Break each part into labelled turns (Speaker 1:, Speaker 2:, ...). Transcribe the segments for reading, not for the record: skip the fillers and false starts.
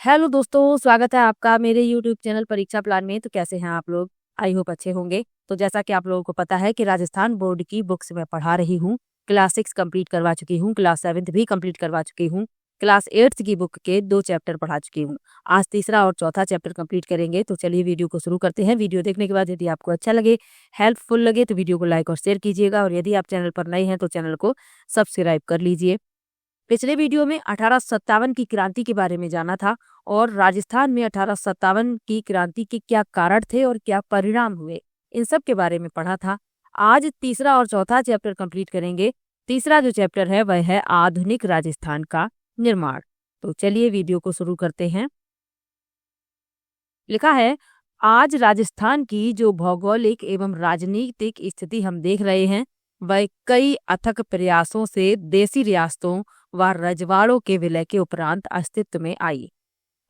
Speaker 1: Hello दोस्तों, स्वागत है आपका मेरे यूट्यूब चैनल परीक्षा प्लान में। तो कैसे हैं आप लोग? आई होप अच्छे होंगे। तो जैसा कि आप लोगों को पता है कि राजस्थान बोर्ड की बुक्स मैं पढ़ा रही हूँ। क्लास 6 कंप्लीट करवा चुकी हूँ, क्लास 7 भी कंप्लीट करवा चुकी हूँ, क्लास 8 की बुक के 2 चैप्टर पढ़ा चुकी हूँ। आज तीसरा और चौथा चैप्टर कंप्लीट करेंगे। तो चलिए वीडियो को शुरू करते हैं। वीडियो देखने के बाद यदि आपको अच्छा लगे, हेल्पफुल लगे तो वीडियो को लाइक और शेयर कीजिएगा, और यदि आप चैनल पर नए हैं तो चैनल को सब्सक्राइब कर लीजिए। पिछले वीडियो में 1857 की क्रांति के बारे में जाना था, और राजस्थान में 1857 की क्रांति के क्या कारण थे और क्या परिणाम हुए, इन सब के बारे में पढ़ा था। आज तीसरा और चौथा चैप्टर कंप्लीट करेंगे। तीसरा जो चैप्टर है वह है आधुनिक राजस्थान का निर्माण। तो चलिए वीडियो को शुरू करते हैं। लिखा है, आज राजस्थान की जो भौगोलिक एवं राजनीतिक स्थिति हम देख रहे हैं, वह कई अथक प्रयासों से देसी रियासतों व रजवाड़ों के विलय के उपरांत अस्तित्व में आई।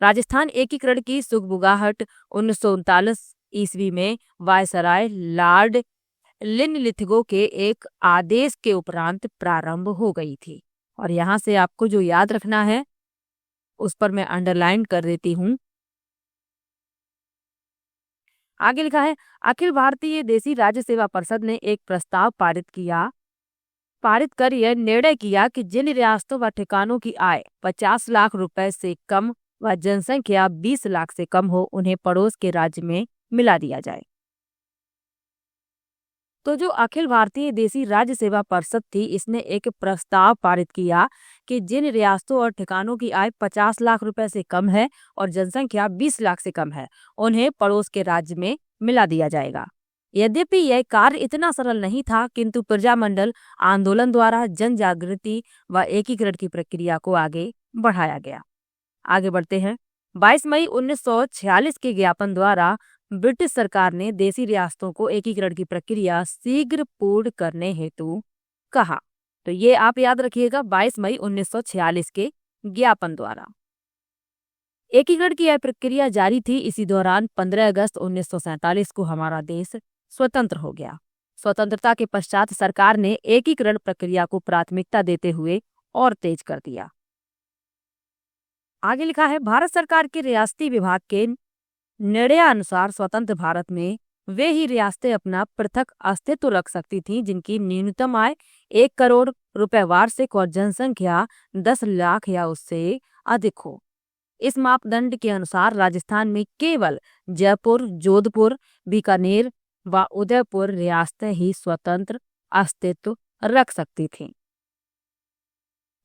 Speaker 1: राजस्थान एकीकरण की सुगबुगाहट 1939 ईस्वी में वायसराय लॉर्ड लिनलिथगो के एक आदेश के उपरांत प्रारंभ हो गई थी। और यहाँ से आपको जो याद रखना है उस पर मैं अंडरलाइन कर देती हूँ। आगे लिखा है, अखिल भारतीय देसी राज्य सेवा परिषद ने एक प्रस्ताव पारित कर यह निर्णय किया कि जिन रियासतों व ठिकानों की आय 50 लाख रुपए से कम व जनसंख्या 20 लाख से कम हो, उन्हें पड़ोस के राज्य में मिला दिया जाए। तो जो अखिल भारतीय देसी राज्य सेवा परिषद थी, इसने एक प्रस्ताव पारित किया कि जिन रियासतों और ठिकानों की आय 50 लाख रुपए से कम है और जनसंख्या 20 लाख से कम है, उन्हें पड़ोस के राज्य में मिला दिया जाएगा। यद्यपि यह कार्य इतना सरल नहीं था, किंतु प्रजामंडल आंदोलन द्वारा जन जागृति व एकीकरण की प्रक्रिया को आगे बढ़ाया गया। आगे बढ़ते हैं। 22 मई 1946 के ज्ञापन द्वारा ब्रिटिश सरकार ने देसी रियासतों को एकीकरण की प्रक्रिया शीघ्र पूर्ण करने हेतु कहा। तो ये आप याद रखिएगा, 22 मई 1946 के ज्ञापन द्वारा एकीकरण की यह प्रक्रिया जारी थी। इसी दौरान 15 अगस्त 1947 को हमारा देश स्वतंत्र हो गया। स्वतंत्रता के पश्चात सरकार ने एकीकरण प्रक्रिया को प्राथमिकता देते हुए और तेज कर दिया। आगे लिखा है, भारत सरकार के रियासती विभाग के निर्णयानुसार स्वतंत्र भारत में वे ही रियासतें अपना पृथक अस्तित्व रख सकती थीं जिनकी न्यूनतम आय 1 करोड़ रुपए वार्षिक और जनसंख्या 10 लाख या उससे अधिक हो। इस मापदंड के अनुसार राजस्थान में केवल जयपुर, जोधपुर, बीकानेर व उदयपुर रियासतें ही स्वतंत्र अस्तित्व रख सकती थीं।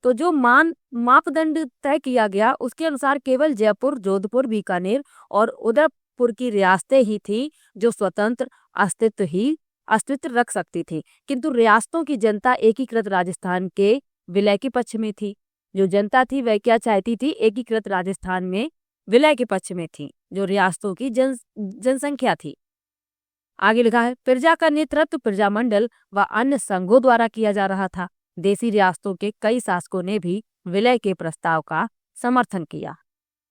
Speaker 1: तो जो मापदंड तय किया गया उसके अनुसार केवल जयपुर, जोधपुर, बीकानेर और उदयपुर की रियासतें ही थी जो स्वतंत्र अस्तित्व रख सकती थी। किंतु रियासतों की जनता एकीकृत राजस्थान के विलय के पक्ष में थी। जो जनता थी वह क्या चाहती थी? एकीकृत राजस्थान में विलय के पक्ष में थी, जो रियासतों की जनसंख्या थी। आगे लिखा है, प्रजा का नेतृत्व प्रजामंडल व अन्य संघों द्वारा किया जा रहा था। देसी रियासतों के कई शासकों ने भी विलय के प्रस्ताव का समर्थन किया।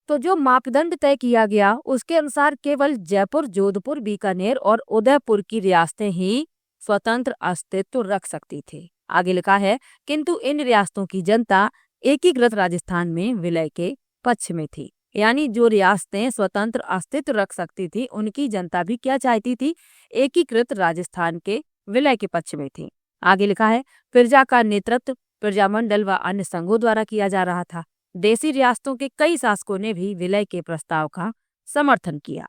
Speaker 1: तो जो मापदंड तय किया गया उसके अनुसार केवल जयपुर, जोधपुर, बीकानेर और उदयपुर की रियासतें ही स्वतंत्र अस्तित्व रख सकती थी। आगे लिखा है, किंतु इन रियासतों की जनता एकीकृत राजस्थान में विलय के पक्ष में थी। यानी जो रियासतें स्वतंत्र अस्तित्व रख सकती थी उनकी जनता भी क्या चाहती थी? एकीकृत राजस्थान के विलय के पक्ष में थी। आगे लिखा है, प्रजा का नेतृत्व प्रजामंडल व अन्य संघों द्वारा किया जा रहा था। देसी रियासतों के कई शासकों ने भी विलय के प्रस्ताव का समर्थन किया।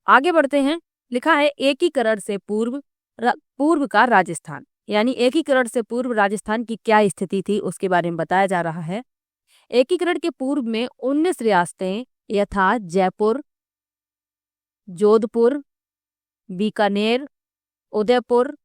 Speaker 1: आगे बढ़ते हैं। लिखा है, एकीकरण से पूर्व का राजस्थान, यानी एकीकरण से पूर्व राजस्थान की क्या स्थिति थी उसके बारे में बताया जा रहा है। एकीकरण के पूर्व में 19 रियासतें यथा जयपुर, जोधपुर, बीकानेर, उदयपुर,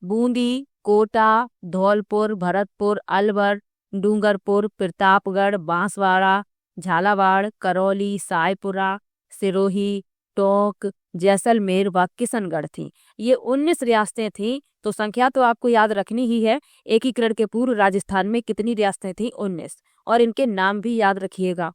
Speaker 1: बूंदी, कोटा, धौलपुर, भरतपुर, अलवर, डूंगरपुर, प्रतापगढ़, बांसवाड़ा, झालावाड़, करौली, सायपुरा, सिरोही, टोंक, जैसलमेर व किशनगढ़ थी। ये 19 रियासतें थीं। तो संख्या तो आपको याद रखनी ही है। एकीकरण के पूर्व राजस्थान में कितनी रियासतें थीं? 19। और इनके नाम भी याद रखिएगा।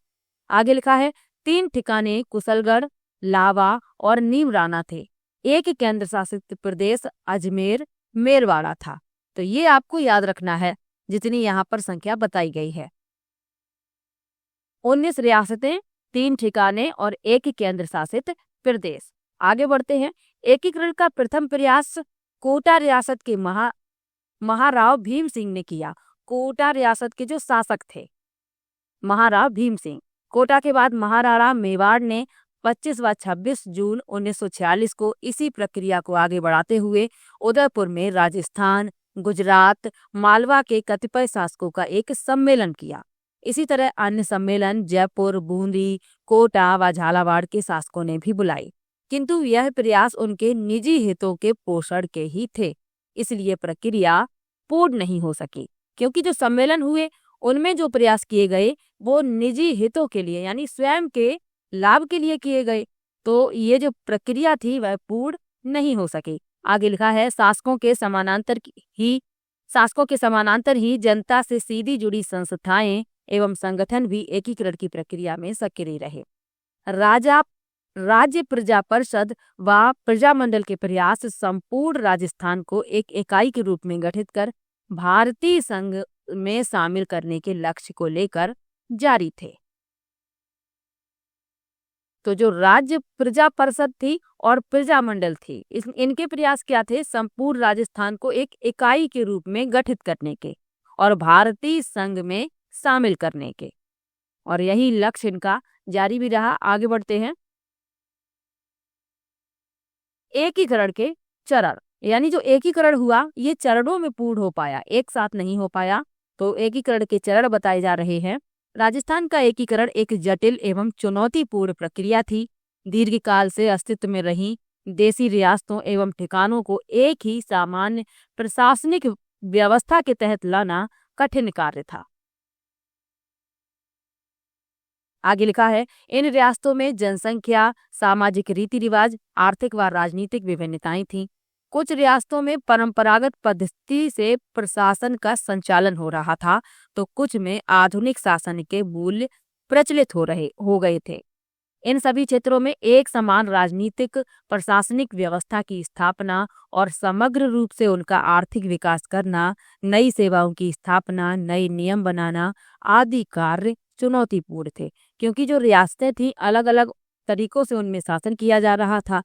Speaker 1: आगे लिखा है, 3 ठिकाने कुशलगढ़, लावा और नीमराना थे। एक केंद्र शासित प्रदेश अजमेर मेरवाड़ा था। तो ये आपको याद रखना है जितनी यहाँ पर संख्या बताई गई है। 19 रियासतें, 3 ठिकाने और 1 केंद्र शासित प्रदेश। आगे बढ़ते हैं। एकीकरण का प्रथम प्रयास कोटा रियासत के महाराव भीम सिंह ने किया। कोटा रियासत के जो शासक थे महाराव भीम सिंह। कोटा के बाद महाराणा मेवाड़ ने 25 व 26 जून 1946 को इसी प्रक्रिया को आगे बढ़ाते हुए उदयपुर में राजस्थान, गुजरात, मालवा के कतिपय शासकों का एक सम्मेलन किया। इसी तरह अन्य सम्मेलन जयपुर, बूंदी, कोटा व झालावाड़ के शासकों ने भी बुलाई, किंतु यह प्रयास उनके निजी हितों के पोषण के ही थे, इसलिए प्रक्रिया पूर्ण नहीं हो सकी। क्योंकि जो सम्मेलन हुए उनमें जो प्रयास किए गए वो निजी हितों के लिए यानी स्वयं के लाभ के लिए किए गए, तो ये जो प्रक्रिया थी वह पूर्ण नहीं हो सकी। आगे लिखा है शासकों के समानांतर ही जनता से सीधी जुड़ी संस्थाएं एवं संगठन भी एकीकरण की प्रक्रिया में सक्रिय रहे। राज्य प्रजा परिषद व प्रजामंडल के प्रयास संपूर्ण राजस्थान को एक इकाई के रूप में गठित कर भारतीय संघ में शामिल करने के लक्ष्य को लेकर जारी थे। तो जो राज्य प्रजा परिषद थी और प्रजामंडल थी, इनके प्रयास क्या थे? संपूर्ण राजस्थान को एक इकाई के रूप में गठित करने के और भारतीय संघ में शामिल करने के, और यही लक्ष्य इनका जारी भी रहा। आगे बढ़ते हैं। एकीकरण के चरण, यानी जो एकीकरण हुआ ये चरणों में पूर्ण हो पाया, एक साथ नहीं हो पाया। तो एकीकरण के चरण बताए जा रहे हैं। राजस्थान का एकीकरण एक जटिल एवं चुनौतीपूर्ण प्रक्रिया थी। दीर्घकाल से अस्तित्व में रही देसी रियासतों एवं ठिकानों को एक ही सामान्य प्रशासनिक व्यवस्था के तहत लाना कठिन कार्य था। आगे लिखा है इन रियासतों में जनसंख्या, सामाजिक रीति रिवाज, आर्थिक व राजनीतिक विभिन्नताएं थीं। कुछ रियासतों में परंपरागत पद्धति से प्रशासन का संचालन हो रहा था, तो कुछ में आधुनिक शासन के मूल्य प्रचलित हो गए थे। इन सभी क्षेत्रों में एक समान राजनीतिक प्रशासनिक व्यवस्था की स्थापना और समग्र रूप से उनका आर्थिक विकास करना, नई सेवाओं की स्थापना, नए नियम बनाना आदि कार्य चुनौतीपूर्ण थे, क्योंकि जो रियासतें थीं अलग अलग तरीकों से उनमें शासन किया जा रहा था।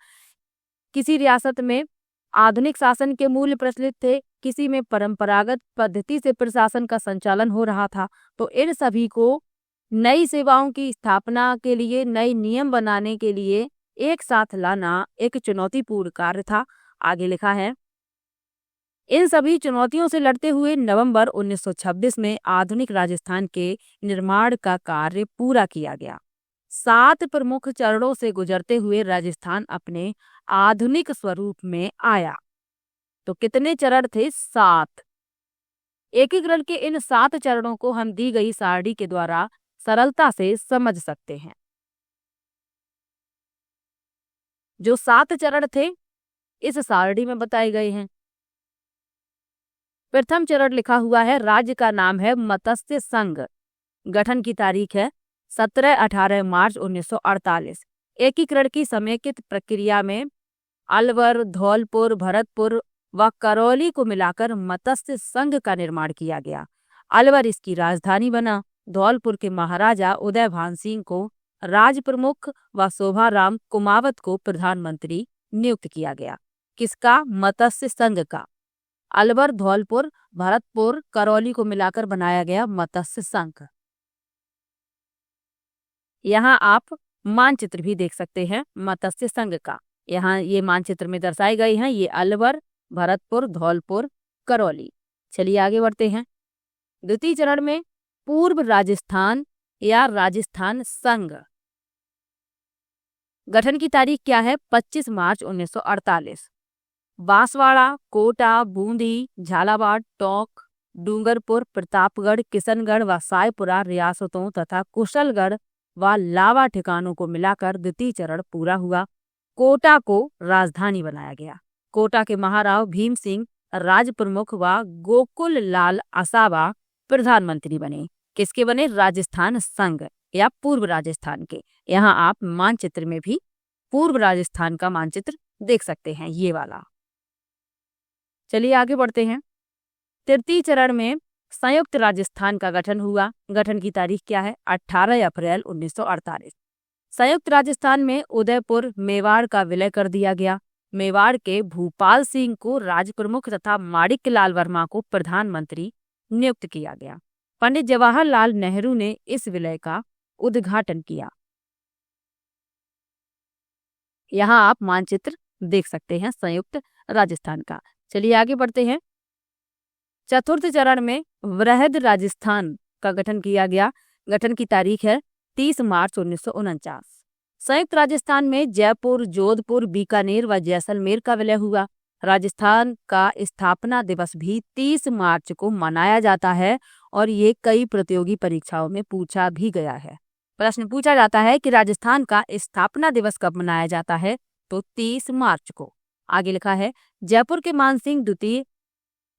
Speaker 1: किसी रियासत में आधुनिक शासन के मूल्य प्रचलित थे, किसी में परंपरागत पद्धति से प्रशासन का संचालन हो रहा था। तो इन सभी को नई सेवाओं की स्थापना के लिए, नए नियम बनाने के लिए एक साथ लाना एक चुनौतीपूर्ण कार्य था। आगे लिखा है इन सभी चुनौतियों से लड़ते हुए नवंबर 1926 में आधुनिक राजस्थान के निर्माण का कार्य पूरा किया गया। 7 प्रमुख चरणों से गुजरते हुए राजस्थान अपने आधुनिक स्वरूप में आया। तो कितने चरण थे? 7। एकीकरण के इन 7 चरणों को हम दी गई सारणी के द्वारा सरलता से समझ सकते हैं। जो 7 चरण थे इस सारणी में बताए गए हैं। प्रथम चरण लिखा हुआ है, राज्य का नाम है मत्स्य संघ। गठन की तारीख है 17-18 मार्च 1948। एकीकरण की समेकित प्रक्रिया में अलवर, धौलपुर, भरतपुर व करौली को मिलाकर मत्स्य संघ का निर्माण किया गया। अलवर इसकी राजधानी बना। धौलपुर के महाराजा उदयभान सिंह को राज प्रमुख व शोभाराम कुमावत को प्रधानमंत्री नियुक्त किया गया। किसका? मत्स्य संघ का। अलवर, धौलपुर, भरतपुर, करौली को मिलाकर बनाया गया मत्स्य संघ। यहाँ आप मानचित्र भी देख सकते हैं मत्स्य संघ का। यहाँ ये मानचित्र में दर्शाए गए हैं, ये अलवर, भरतपुर, धौलपुर, करौली। चलिए आगे बढ़ते हैं। द्वितीय चरण में पूर्व राजस्थान या राजस्थान संघ। गठन की तारीख क्या है? 25 मार्च 1948। बांसवाड़ा, कोटा, बूंदी, झालावाड़, टोंक, डूंगरपुर, प्रतापगढ़, किशनगढ़ व सायपुरा रियासतों तथा कुशलगढ़ व लावा ठिकानों को मिलाकर द्वितीय चरण पूरा हुआ। कोटा को राजधानी बनाया गया। कोटा के महाराव भीम सिंह राज प्रमुख व गोकुल लाल आसावा प्रधानमंत्री बने। किसके बने? राजस्थान संघ या पूर्व राजस्थान के। यहाँ आप मानचित्र में भी पूर्व राजस्थान का मानचित्र देख सकते हैं, ये वाला। चलिए आगे बढ़ते हैं। तृतीय चरण में संयुक्त राजस्थान का गठन हुआ। गठन की तारीख क्या है? 18 अप्रैल 1948। संयुक्त राजस्थान में उदयपुर मेवाड़ का विलय कर दिया गया। मेवाड़ के भूपाल सिंह को राज प्रमुख तथा माणिक लाल वर्मा को प्रधानमंत्री नियुक्त किया गया। पंडित जवाहरलाल नेहरू ने इस विलय का उद्घाटन किया। यहाँ आप मानचित्र देख सकते हैं संयुक्त राजस्थान का। चलिए आगे बढ़ते हैं। चतुर्थ चरण में वृहद राजस्थान का गठन किया गया। गठन की तारीख है 30 मार्च 1949। संयुक्त राजस्थान में जयपुर, जोधपुर, बीकानेर व जैसलमेर का विलय हुआ। राजस्थान का स्थापना दिवस भी 30 मार्च को मनाया जाता है और ये कई प्रतियोगी परीक्षाओं में पूछा भी गया है। प्रश्न पूछा जाता है कि राजस्थान का स्थापना दिवस कब मनाया जाता है, तो 30 मार्च को। आगे लिखा है, जयपुर के मानसिंह द्वितीय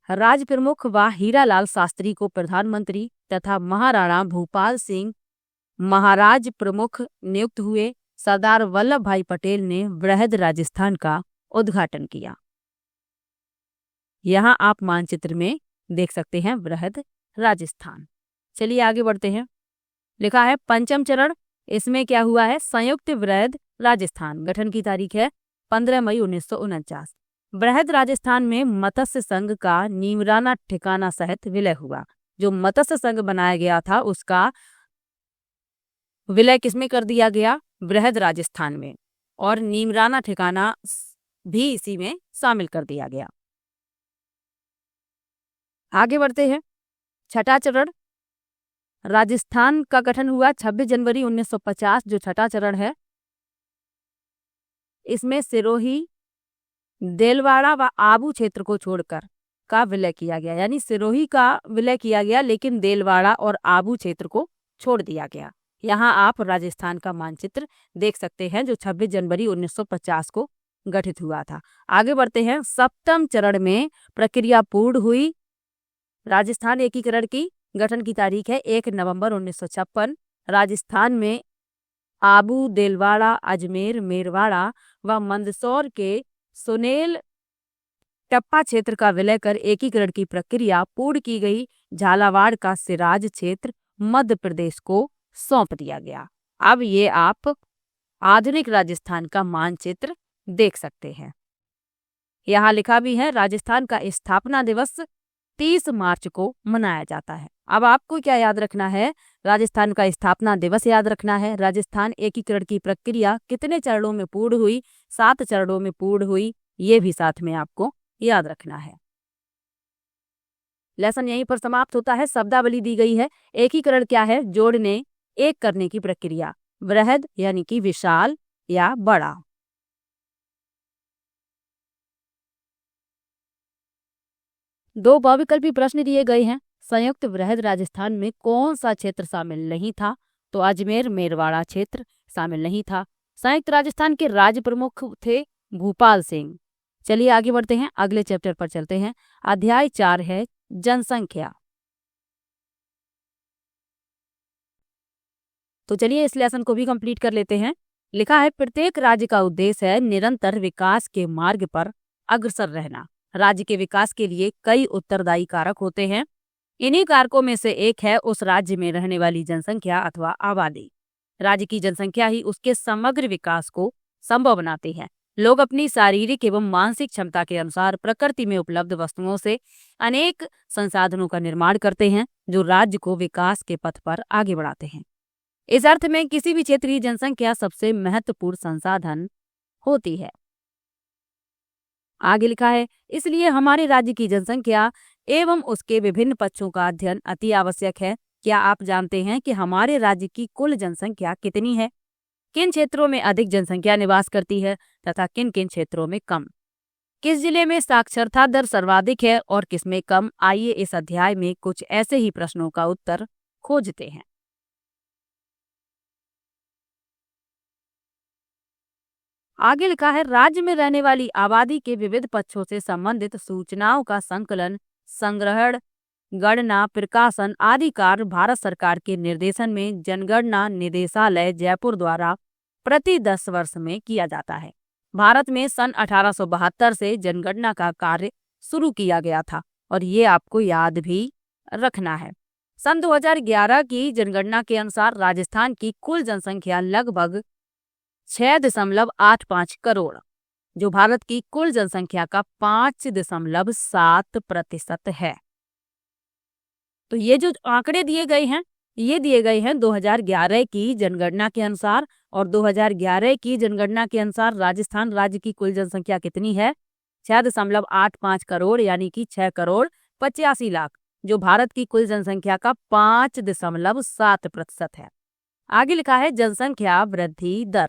Speaker 1: राज प्रमुख व हीरालाल शास्त्री को प्रधानमंत्री तथा महाराणा भूपाल सिंह महाराज प्रमुख नियुक्त हुए। सरदार वल्लभ भाई पटेल ने वृहद राजस्थान का उद्घाटन किया। यहाँ आप मानचित्र में देख सकते हैं वृहद राजस्थान। चलिए आगे बढ़ते हैं। लिखा है पंचम चरण, इसमें क्या हुआ है? संयुक्त वृहद राजस्थान। गठन की तारीख है 15 मई 1949। वृहद राजस्थान में मत्स्य संघ का नीमराना ठिकाना सहित विलय हुआ। जो मत्स्य संघ बनाया गया था उसका विलय किसमें कर दिया गया? वृहद राजस्थान में, और नीमराना ठिकाना भी इसी में शामिल कर दिया गया। आगे बढ़ते हैं। छठा चरण, राजस्थान का गठन हुआ 26 जनवरी 1950। जो छठा चरण है इसमें सिरोही, देलवाड़ा व आबू क्षेत्र को छोड़कर का विलय किया गया। यानी सिरोही का विलय किया गया लेकिन देलवाड़ा और आबू क्षेत्र को छोड़ दिया गया। यहाँ आप राजस्थान का मानचित्र देख सकते हैं जो 26 जनवरी 1950 को गठित हुआ था। आगे बढ़ते हैं। सप्तम चरण में प्रक्रिया पूर्ण हुई राजस्थान एकीकरण की। गठन की तारीख है 1 नवंबर 1956। राजस्थान में आबू, देलवाड़ा, अजमेर, मेरवाड़ा व मंदसौर के सुनेल टप्पा क्षेत्र का विलय कर एकीकरण की प्रक्रिया पूर्ण की गई। झालावाड़ का सिराज क्षेत्र मध्य प्रदेश को सौंप दिया गया। अब ये आप आधुनिक राजस्थान का मानचित्र देख सकते हैं। यहाँ लिखा भी है राजस्थान का स्थापना दिवस 30 मार्च को मनाया जाता है। अब आपको क्या याद रखना है? राजस्थान का स्थापना दिवस याद रखना है। राजस्थान एकीकरण की प्रक्रिया कितने चरणों में पूर्ण हुई? 7 चरणों में पूर्ण हुई। ये भी साथ में आपको याद रखना है। लेसन यहीं पर समाप्त होता है। शब्दावली दी गई है। एकीकरण क्या है? जोड़ने, एक करने की प्रक्रिया। वृहद यानी कि विशाल या बड़ा। दो बहुविकल्पी प्रश्न दिए गए हैं। संयुक्त वृहद राजस्थान में कौन सा क्षेत्र शामिल नहीं था? तो अजमेर मेरवाड़ा क्षेत्र शामिल नहीं था। संयुक्त राजस्थान के राज्य प्रमुख थे भूपाल सिंह। चलिए आगे बढ़ते हैं, अगले चैप्टर पर चलते हैं। अध्याय 4 है जनसंख्या। तो चलिए इस लेसन को भी कंप्लीट कर लेते हैं। लिखा है प्रत्येक राज्य का उद्देश्य है निरंतर विकास के मार्ग पर अग्रसर रहना। राज्य के विकास के लिए कई उत्तरदायी कारक होते हैं। इन्हीं कारकों में से एक है उस राज्य में रहने वाली जनसंख्या अथवा आबादी। राज्य की जनसंख्या ही उसके समग्र विकास को संभव बनाती है। लोग अपनी शारीरिक एवं मानसिक क्षमता के अनुसार प्रकृति में उपलब्ध वस्तुओं से अनेक संसाधनों का निर्माण करते हैं जो राज्य को विकास के पथ पर आगे बढ़ाते हैं। इस अर्थ में किसी भी क्षेत्र की जनसंख्या सबसे महत्वपूर्ण संसाधन होती है। आगे लिखा है इसलिए हमारे राज्य की जनसंख्या एवं उसके विभिन्न पक्षों का अध्ययन अति आवश्यक है। क्या आप जानते हैं कि हमारे राज्य की कुल जनसंख्या कितनी है? किन क्षेत्रों में अधिक जनसंख्या निवास करती है तथा किन किन क्षेत्रों में कम? किस जिले में साक्षरता दर सर्वाधिक है और किसमें कम? आइए इस अध्याय में कुछ ऐसे ही प्रश्नों का उत्तर खोजते हैं। आगे लिखा है राज्य में रहने वाली आबादी के विविध पक्षों से संबंधित सूचनाओं का संकलन, संग्रहण, गणना, प्रकाशन आदि कार्य भारत सरकार के निर्देशन में जनगणना निदेशालय जयपुर द्वारा प्रति 10 वर्ष में किया जाता है। भारत में सन 1872 से जनगणना का कार्य शुरू किया गया था और ये आपको याद भी रखना है। सन 2011 की जनगणना के अनुसार राजस्थान की कुल जनसंख्या लगभग 6.85 करोड़, जो भारत की कुल जनसंख्या का 5.7% है। तो ये जो आंकड़े दिए गए हैं, ये दिए गए हैं 2011 की जनगणना के अनुसार, और 2011 की जनगणना के अनुसार राजस्थान राज्य की कुल जनसंख्या कितनी है? 6.85 करोड़, यानी कि 6,85,00,000, जो भारत की कुल जनसंख्या का 5.7% है। आगे लिखा है जनसंख्या वृद्धि दर।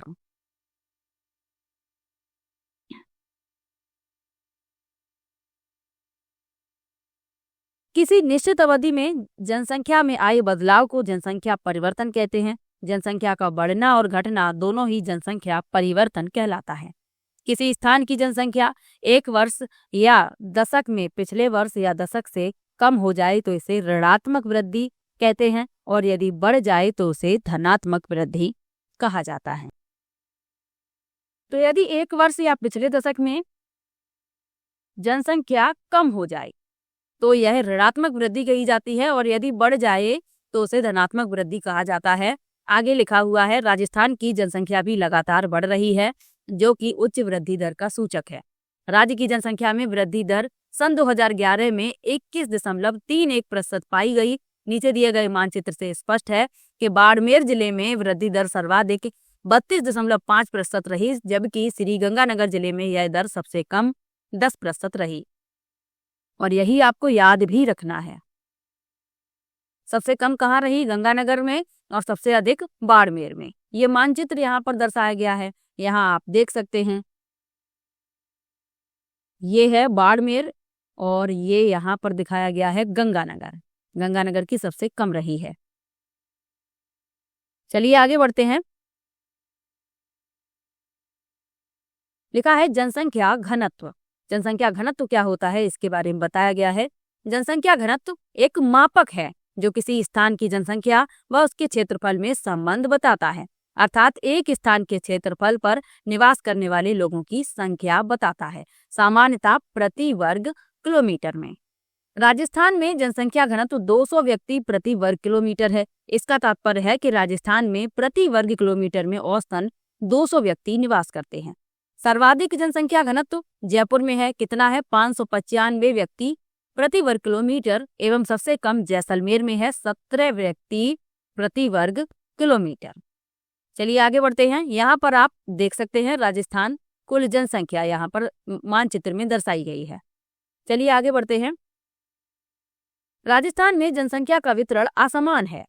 Speaker 1: किसी निश्चित अवधि में जनसंख्या में आए बदलाव को जनसंख्या परिवर्तन कहते हैं। जनसंख्या का बढ़ना और घटना दोनों ही जनसंख्या परिवर्तन कहलाता है। किसी स्थान की जनसंख्या एक वर्ष या दशक में पिछले वर्ष या दशक से कम हो जाए तो इसे ऋणात्मक वृद्धि कहते हैं, और यदि बढ़ जाए तो उसे धनात्मक वृद्धि कहा जाता है। तो यदि एक वर्ष या पिछले दशक में जनसंख्या कम हो जाए तो यह ऋणात्मक वृद्धि कही जाती है, और यदि बढ़ जाए तो उसे धनात्मक वृद्धि कहा जाता है। आगे लिखा हुआ है राजस्थान की जनसंख्या भी लगातार बढ़ रही है, जो कि उच्च वृद्धि दर का सूचक है। राज्य की जनसंख्या में वृद्धि दर सन 2011 में 21.31% पाई गई। नीचे दिए गए मानचित्र से स्पष्ट है कि बाड़मेर जिले में वृद्धि दर सर्वाधिक 32.5% रही, जबकि श्रीगंगानगर जिले में यह दर सबसे कम 10% रही। और यही आपको याद भी रखना है। सबसे कम कहाँ रही? गंगानगर में, और सबसे अधिक बाड़मेर में। ये मानचित्र यहाँ पर दर्शाया गया है, यहाँ आप देख सकते हैं। ये है बाड़मेर और ये यहाँ पर दिखाया गया है गंगानगर। गंगानगर की सबसे कम रही है। चलिए आगे बढ़ते हैं। लिखा है जनसंख्या घनत्व। जनसंख्या घनत्व क्या होता है, इसके बारे में बताया गया है। जनसंख्या घनत्व एक मापक है जो किसी स्थान की जनसंख्या व उसके क्षेत्रफल में संबंध बताता है, अर्थात एक स्थान के क्षेत्रफल पर निवास करने वाले लोगों की संख्या बताता है, सामान्यतः प्रति वर्ग किलोमीटर में। राजस्थान में जनसंख्या घनत्व 200 व्यक्ति प्रति वर्ग किलोमीटर है। इसका तात्पर्य है कि राजस्थान में प्रति वर्ग किलोमीटर में औसतन 200 व्यक्ति निवास करते हैं। सर्वाधिक जनसंख्या घनत्व जयपुर में है। कितना है? 595 व्यक्ति प्रति वर्ग किलोमीटर, एवं सबसे कम जैसलमेर में है, 17 व्यक्ति प्रति वर्ग किलोमीटर। चलिए आगे बढ़ते हैं। यहाँ पर आप देख सकते हैं राजस्थान कुल जनसंख्या यहाँ पर मानचित्र में दर्शाई गई है। चलिए आगे बढ़ते हैं। राजस्थान में जनसंख्या का वितरण असमान है।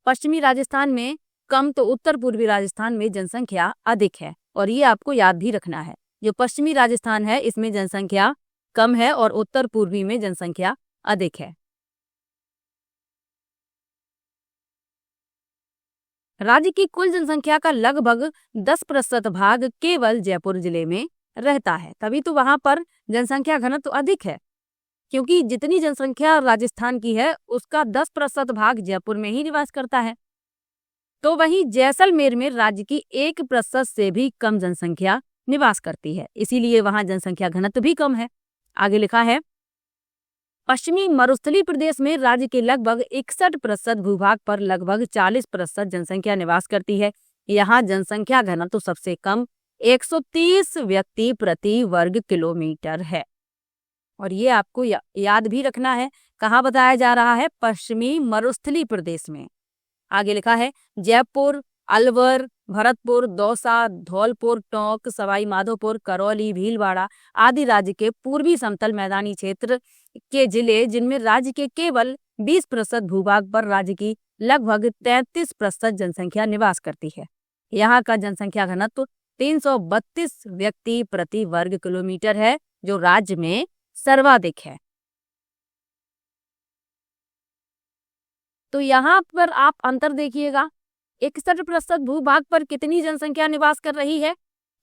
Speaker 1: पश्चिमी राजस्थान में कम तो उत्तर पूर्वी राजस्थान में जनसंख्या अधिक है, और ये आपको याद भी रखना है। जो पश्चिमी राजस्थान है इसमें जनसंख्या कम है और उत्तर पूर्वी में जनसंख्या अधिक है। राज्य की कुल जनसंख्या का लगभग 10% भाग केवल जयपुर जिले में रहता है, तभी तो वहां पर जनसंख्या घनत्व अधिक है, क्योंकि जितनी जनसंख्या राजस्थान की है उसका 10% भाग जयपुर में ही निवास करता है। तो वहीं जैसलमेर में राज्य की 1% से भी कम जनसंख्या निवास करती है, इसीलिए वहां जनसंख्या घनत्व भी कम है। आगे लिखा है पश्चिमी मरुस्थलीय प्रदेश में राज्य के लगभग 61% भूभाग पर लगभग 40% जनसंख्या निवास करती है। यहाँ जनसंख्या घनत्व सबसे कम 130 व्यक्ति प्रति वर्ग किलोमीटर है, और ये आपको याद भी रखना है। कहाँ बताया जा रहा है? पश्चिमी मरुस्थलीय प्रदेश में। आगे लिखा है जयपुर, अलवर, भरतपुर, दौसा, धौलपुर, टोंक, सवाई माधोपुर, करौली, भीलवाड़ा आदि राज्य के पूर्वी समतल मैदानी क्षेत्र के जिले, जिनमें राज्य के केवल 20% भूभाग पर राज्य की लगभग 33% जनसंख्या निवास करती है। यहाँ का जनसंख्या घनत्व 332 व्यक्ति प्रति वर्ग किलोमीटर है, जो राज्य में सर्वाधिक है। तो यहाँ पर आप अंतर देखिएगा, 61% भूभाग पर कितनी जनसंख्या निवास कर रही है?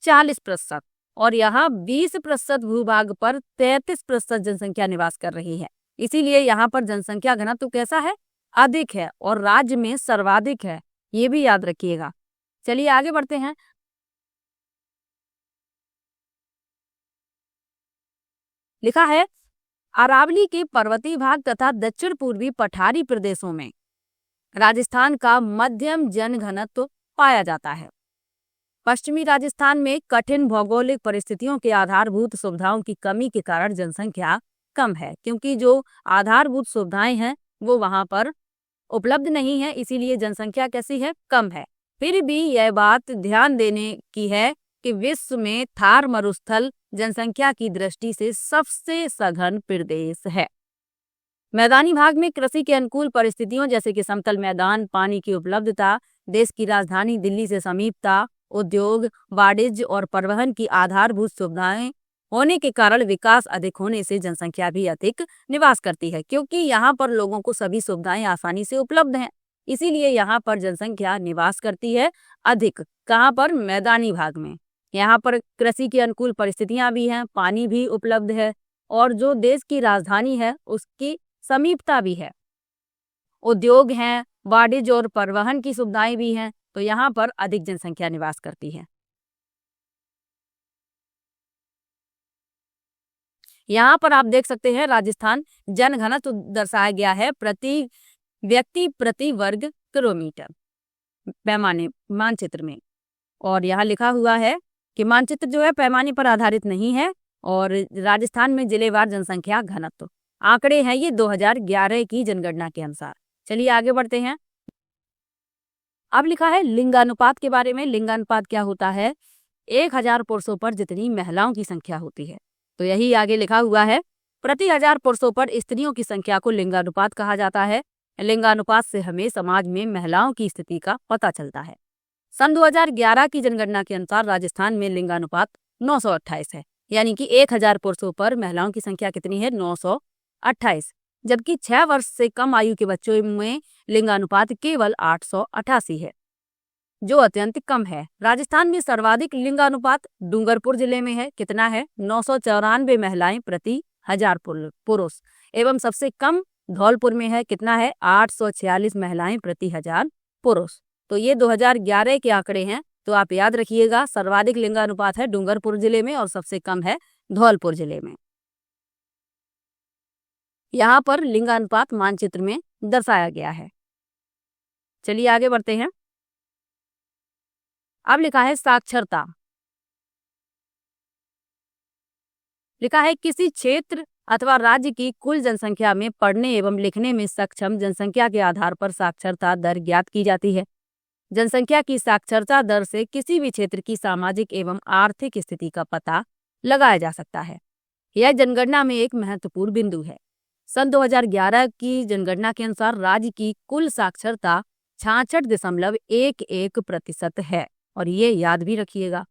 Speaker 1: 40%, और यहाँ 20% भूभाग पर 33% जनसंख्या निवास कर रही है। इसीलिए यहाँ पर जनसंख्या घनत्व कैसा है? अधिक है, और राज्य में सर्वाधिक है, ये भी याद रखिएगा। चलिए आगे बढ़ते हैं। लिखा है अरावली के पर्वतीय भाग तथा दक्षिण पूर्वी पठारी प्रदेशों में राजस्थान का मध्यम जनघनत्व पाया जाता है। पश्चिमी राजस्थान में कठिन भौगोलिक परिस्थितियों के आधारभूत सुविधाओं की कमी के कारण जनसंख्या कम है, क्योंकि जो आधारभूत सुविधाएं हैं वो वहां पर उपलब्ध नहीं है, इसीलिए जनसंख्या कैसी है, कम है। फिर भी यह बात ध्यान देने की है कि विश्व में थार मरुस्थल जनसंख्या की दृष्टि से सबसे सघन प्रदेश है। मैदानी भाग में कृषि के अनुकूल परिस्थितियों जैसे कि समतल मैदान, पानी की उपलब्धता, देश की राजधानी दिल्ली से समीपता, उद्योग, वाणिज्य और परिवहन की आधारभूत सुविधाएं होने के कारण विकास अधिक होने से जनसंख्या भी अधिक निवास करती है, क्योंकि यहाँ पर लोगों को सभी सुविधाएं आसानी से उपलब्ध हैं, इसीलिए यहाँ पर जनसंख्या निवास करती है अधिक। कहाँ पर? मैदानी भाग में। यहाँ पर कृषि की अनुकूल परिस्थितियां भी हैं, पानी भी उपलब्ध है और जो देश की राजधानी है उसकी समीपता भी है, उद्योग हैं, वाणिज्य और परिवहन की सुविधाएं भी हैं, तो यहाँ पर अधिक जनसंख्या निवास करती है। यहाँ पर आप देख सकते हैं राजस्थान जनघनत्व दर्शाया गया है प्रति व्यक्ति प्रति वर्ग किलोमीटर पैमाने मानचित्र में, और यहाँ लिखा हुआ है कि मानचित्र जो है पैमाने पर आधारित नहीं है और राजस्थान में जिलेवार जनसंख्या घनत्व आंकड़े हैं ये 2011 की जनगणना के अनुसार। चलिए आगे बढ़ते हैं। अब लिखा है लिंगानुपात के बारे में। लिंगानुपात क्या होता है? 1000 पुरुषों पर जितनी महिलाओं की संख्या होती है, तो यही आगे लिखा हुआ है। प्रति 1000 पुरुषों पर स्त्रियों की संख्या को लिंगानुपात कहा जाता है। लिंगानुपात से हमें समाज में महिलाओं की स्थिति का पता चलता है। सन 2011 की जनगणना के अनुसार राजस्थान में लिंगानुपात 928 है, यानी कि 1000 पुरुषों पर महिलाओं की संख्या कितनी है? 928, जबकि 6 वर्ष से कम आयु के बच्चों में लिंगानुपात केवल 888 है, जो अत्यंत कम है। राजस्थान में सर्वाधिक लिंगानुपात डूंगरपुर जिले में है, कितना है? 994 महिलाएं प्रति 1000 पुरुष, एवं सबसे कम धौलपुर में है, कितना है? 846 महिलाएं प्रति 1000 पुरुष। तो ये 2011 के आंकड़े हैं, तो आप याद रखिएगा सर्वाधिक लिंगानुपात है डूंगरपुर जिले में और सबसे कम है धौलपुर जिले में। यहाँ पर लिंगानुपात मानचित्र में दर्शाया गया है। चलिए आगे बढ़ते हैं। अब लिखा है साक्षरता। लिखा है किसी क्षेत्र अथवा राज्य की कुल जनसंख्या में पढ़ने एवं लिखने में सक्षम जनसंख्या के आधार पर साक्षरता दर ज्ञात की जाती है। जनसंख्या की साक्षरता दर से किसी भी क्षेत्र की सामाजिक एवं आर्थिक स्थिति का पता लगाया जा सकता है। यह जनगणना में एक महत्वपूर्ण बिंदु है। सन 2011 की जनगणना के अनुसार राज्य की कुल साक्षरता 66.11% है, और ये याद भी रखिएगा।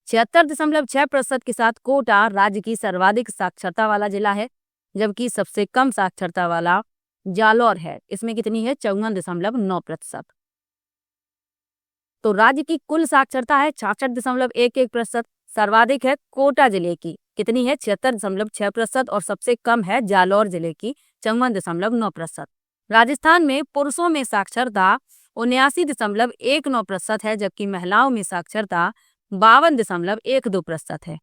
Speaker 1: 76.6% के साथ कोटा राज्य की सर्वाधिक साक्षरता वाला जिला है, जबकि सबसे कम साक्षरता वाला जालौर है। इसमें कितनी है? 54.9%। तो राज्य की कुल साक्षरता है 66.11%, सर्वाधिक है कोटा जिले की, कितनी है? 76.6%, और सबसे कम है जालौर जिले की 54.9%। राजस्थान में पुरुषों में साक्षरता 79.19% है, जबकि महिलाओं में साक्षरता 52.12% है।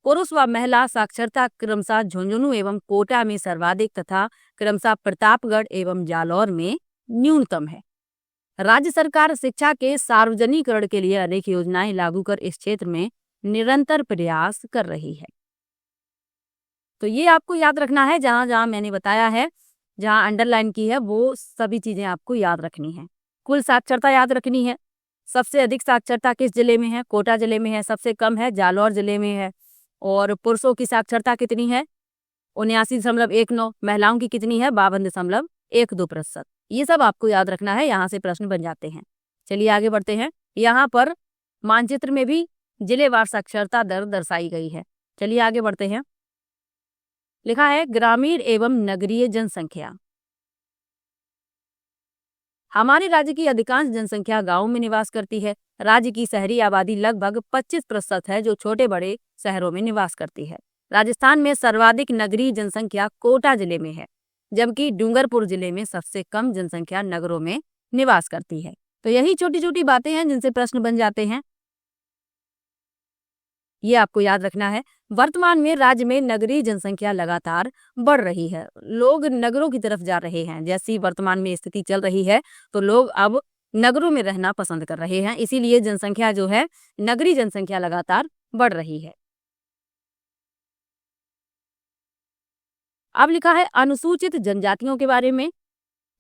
Speaker 1: पुरुष व महिला साक्षरता क्रमशः झुंझुनू एवं कोटा में सर्वाधिक तथा क्रमशः प्रतापगढ़ एवं जालौर में न्यूनतम है। राज्य सरकार शिक्षा के सार्वजनिकरण के लिए अनेक योजनाएं लागू कर इस क्षेत्र में निरंतर प्रयास कर रही है। तो ये आपको याद रखना है, जहां जहां मैंने बताया है, जहां अंडरलाइन की है, वो सभी चीजें आपको याद रखनी है। कुल साक्षरता याद रखनी है। सबसे अधिक साक्षरता किस जिले में है? कोटा जिले में है। सबसे कम है जालौर जिले में है। और पुरुषों की साक्षरता कितनी है? 79.19। महिलाओं की कितनी है? 52.12%। ये सब आपको याद रखना है, यहाँ से प्रश्न बन जाते हैं। चलिए आगे बढ़ते हैं। यहाँ पर मानचित्र में भी जिलेवार साक्षरता दर दर्शाई गई है। चलिए आगे बढ़ते हैं। लिखा है ग्रामीण एवं नगरीय जनसंख्या। हमारे राज्य की अधिकांश जनसंख्या गांवों में निवास करती है। राज्य की शहरी आबादी लगभग 25% है, जो छोटे बड़े शहरों में निवास करती है। राजस्थान में सर्वाधिक नगरीय जनसंख्या कोटा जिले में है, जबकि डूंगरपुर जिले में सबसे कम जनसंख्या नगरों में निवास करती है। तो यही छोटी छोटी बातें हैं जिनसे प्रश्न बन जाते हैं। ये आपको याद रखना है। वर्तमान में राज्य में नगरीय जनसंख्या लगातार बढ़ रही है, लोग नगरों की तरफ जा रहे हैं। जैसी वर्तमान में स्थिति चल रही है तो लोग अब नगरों में रहना पसंद कर रहे हैं, इसीलिए जनसंख्या जो है, नगरीय जनसंख्या लगातार बढ़ रही है। अब लिखा है अनुसूचित जनजातियों के बारे में,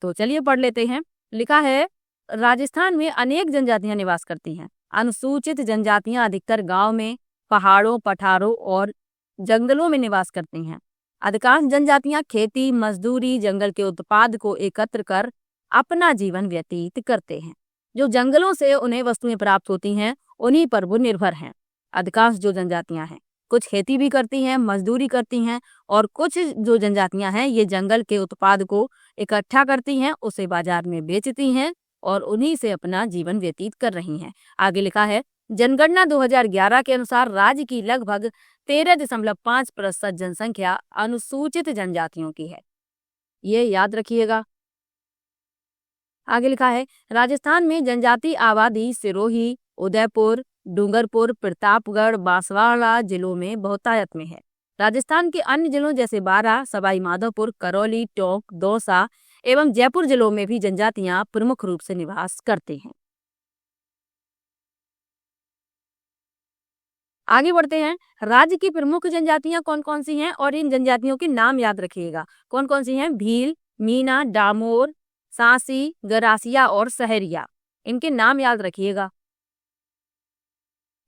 Speaker 1: तो चलिए पढ़ लेते हैं। लिखा है राजस्थान में अनेक जनजातियां निवास करती हैं। अनुसूचित जनजातियां अधिकतर गांव में, पहाड़ों, पठारों और जंगलों में निवास करती हैं। अधिकांश जनजातियां खेती, मजदूरी, जंगल के उत्पाद को एकत्र कर अपना जीवन व्यतीत करते हैं। जो जंगलों से उन्हें वस्तुएं प्राप्त होती हैं, उन्हीं पर वो निर्भर हैं। अधिकांश जो जनजातियां हैं, कुछ खेती भी करती हैं, मजदूरी करती हैं, और कुछ जो जनजातियां हैं ये जंगल के उत्पाद को इकट्ठा करती हैं, उसे बाजार में बेचती हैं और उन्हीं से अपना जीवन व्यतीत कर रही हैं। आगे लिखा है जनगणना 2011 के अनुसार राज्य की लगभग 13.5% जनसंख्या अनुसूचित जनजातियों की है। ये याद रखिएगा। आगे लिखा है राजस्थान में जनजाति आबादी सिरोही, उदयपुर, डूंगरपुर, प्रतापगढ़, बांसवाड़ा जिलों में बहुतायत में है। राजस्थान के अन्य जिलों जैसे बारां, सवाई माधोपुर, करौली, टोंक, दौसा एवं जयपुर जिलों में भी जनजातियां प्रमुख रूप से निवास करते हैं। आगे बढ़ते हैं। राज्य की प्रमुख जनजातियां कौन कौन सी हैं और इन जनजातियों के नाम याद रखिएगा। कौन कौन सी हैं? भील, मीना, डामोर, सांसी, गरासिया और सहरिया। इनके नाम याद रखिएगा।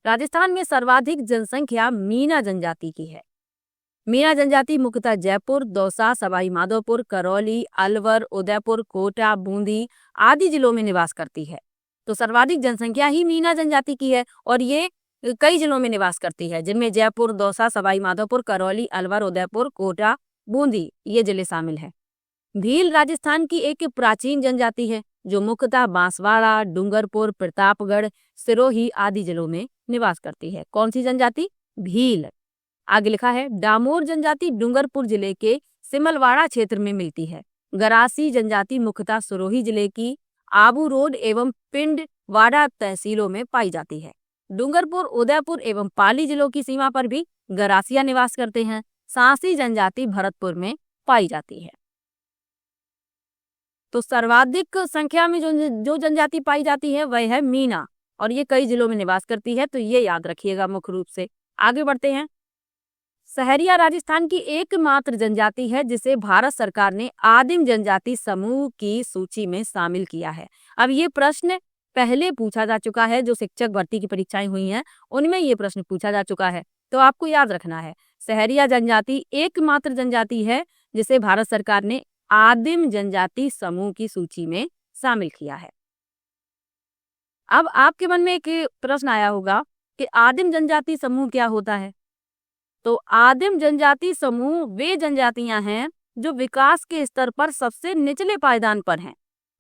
Speaker 1: राजस्थान में सर्वाधिक जनसंख्या मीना जनजाति की है। मीना जनजाति मुख्यतः जयपुर, दौसा, सवाई माधोपुर, करौली, अलवर, उदयपुर, कोटा, बूंदी आदि जिलों में निवास करती है। तो सर्वाधिक जनसंख्या ही मीना जनजाति की है और ये कई जिलों में निवास करती है, जिनमें जयपुर, दौसा, सवाई माधोपुर, करौली, अलवर, उदयपुर, कोटा, बूंदी ये जिले शामिल हैं। भील राजस्थान की एक प्राचीन जनजाति है जो मुख्यतः बांसवाड़ा, डूंगरपुर, प्रतापगढ़, सिरोही आदि जिलों में निवास करती है। कौन सी जनजाति? भील। आगे लिखा है डामोर जनजाति डूंगरपुर जिले के सिमलवाड़ा क्षेत्र में मिलती है। गरासी जनजाति मुख्यतः सिरोही जिले की आबू रोड एवं पिंडवाड़ा तहसीलों में पाई जाती है। डूंगरपुर, उदयपुर एवं पाली जिलों की सीमा पर भी गरासिया निवास करते हैं। सांसी जनजाति भरतपुर में पाई जाती है। तो सर्वाधिक संख्या में जो जनजाति पाई जाती है वह है मीना और ये कई जिलों में निवास करती है, तो ये याद रखिएगा मुख्य रूप से। आगे बढ़ते हैं। सहरिया राजस्थान की एकमात्र जनजाति है जिसे भारत सरकार ने आदिम जनजाति समूह की सूची में शामिल किया है। अब ये प्रश्न पहले पूछा जा चुका है, जो शिक्षक भर्ती की परीक्षाएं हुई हैं उनमें ये प्रश्न पूछा जा चुका है, तो आपको याद रखना है सहरिया जनजाति एकमात्र जनजाति है जिसे भारत सरकार ने आदिम जनजाति समूह की सूची में शामिल किया है। अब आपके मन में एक प्रश्न आया होगा कि आदिम जनजाति समूह क्या होता है। तो आदिम जनजाति समूह वे जनजातियां हैं जो विकास के स्तर पर सबसे निचले पायदान पर हैं।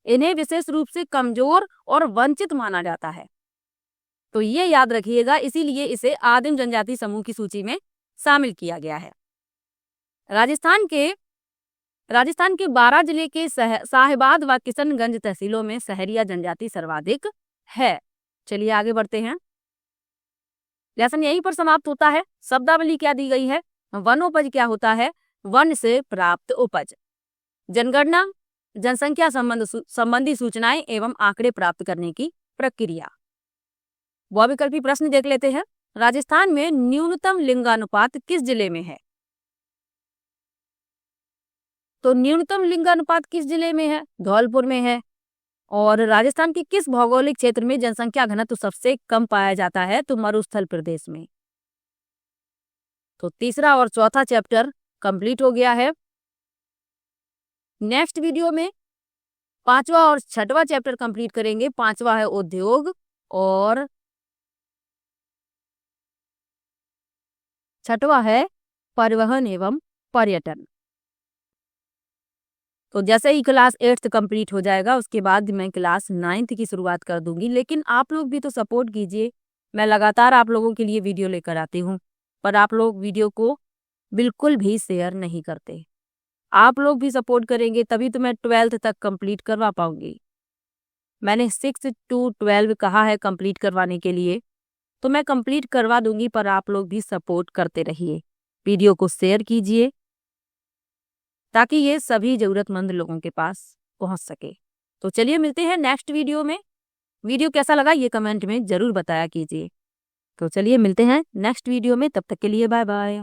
Speaker 1: इन्हें विशेष रूप से कमजोर और वंचित माना जाता है, तो ये याद रखिएगा, इसीलिए इसे आदिम जनजाति समूह की सूची में शामिल किया गया है। राजस्थान के 12 जिले के साहिबाद व किशनगंज तहसीलों में सहरिया जनजाति सर्वाधिक है। चलिए आगे बढ़ते हैं। लेसन यहीं पर समाप्त होता है। शब्दावली क्या दी गई है? वनोपज क्या होता है? वन से प्राप्त उपज। जनगणना जनसंख्या संबंधी सूचनाएं एवं आंकड़े प्राप्त करने की प्रक्रिया। बहुविकल्पी प्रश्न देख लेते हैं। राजस्थान में न्यूनतम लिंगानुपात किस जिले में है? तो न्यूनतम लिंगानुपात किस जिले में है? धौलपुर में है। और राजस्थान के किस भौगोलिक क्षेत्र में जनसंख्या घनत्व सबसे कम पाया जाता है? तो मरुस्थल प्रदेश में। तो तीसरा और चौथा चैप्टर कंप्लीट हो गया है। नेक्स्ट वीडियो में 5वां और 6वां चैप्टर कंप्लीट करेंगे। 5वां है उद्योग और 6वां है परिवहन एवं पर्यटन। तो जैसे ही क्लास 8th कंप्लीट हो जाएगा उसके बाद मैं क्लास 9th की शुरुआत कर दूंगी। लेकिन आप लोग भी तो सपोर्ट कीजिए, मैं लगातार आप लोगों के लिए वीडियो लेकर आती हूँ, पर आप लोग वीडियो को बिल्कुल भी शेयर नहीं करते। आप लोग भी सपोर्ट करेंगे तभी तो मैं 12th तक कंप्लीट करवा पाऊंगी। मैंने 6 to 12 कहा है कंप्लीट करवाने के लिए, तो मैं कंप्लीट करवा दूंगी, पर आप लोग भी सपोर्ट करते रहिए, वीडियो को शेयर कीजिए ताकि ये सभी ज़रूरतमंद लोगों के पास पहुंच सके। तो चलिए मिलते हैं नेक्स्ट वीडियो में। वीडियो कैसा लगा ये कमेंट में ज़रूर बताया कीजिए। तो चलिए मिलते हैं नेक्स्ट वीडियो में, तब तक के लिए बाय बाय।